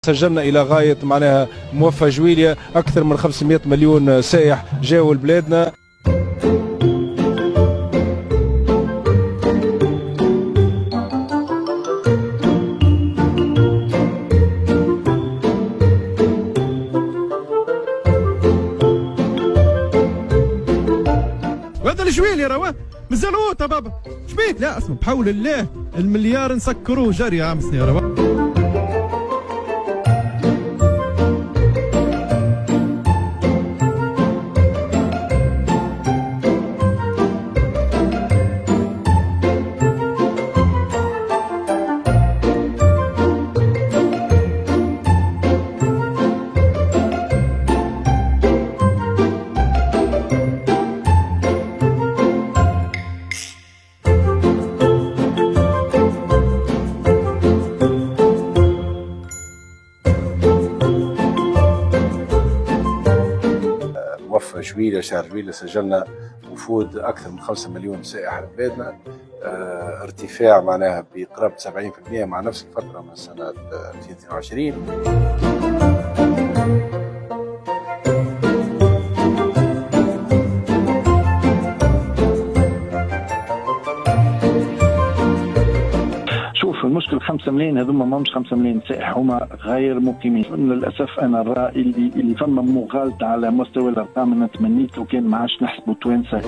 سجلنا إلى غاية معناها موفى جويليا أكثر من 500 مليون سائح جاوا لبلادنا. وهذا الجويليا راه مازال اوطى بابا شبيك؟ لا اسمع بحول الله المليار نسكروه جري عام سنين راه. موفى جويليا شهر جويليا سجلنا وفود أكثر من 5 مليون سائح لبلادنا، ارتفاع معناها بقرابة 70% مع نفس الفترة من سنة 2022. شوف المشكل 5 ملايين هذوما ما مش 5 ملايين سائح، هما غير مقيمين. للاسف انا الراي اللي فما مغالطه على مستوى الارقام. انا تمنيت لو كان ما عادش نحسبوا توانسه.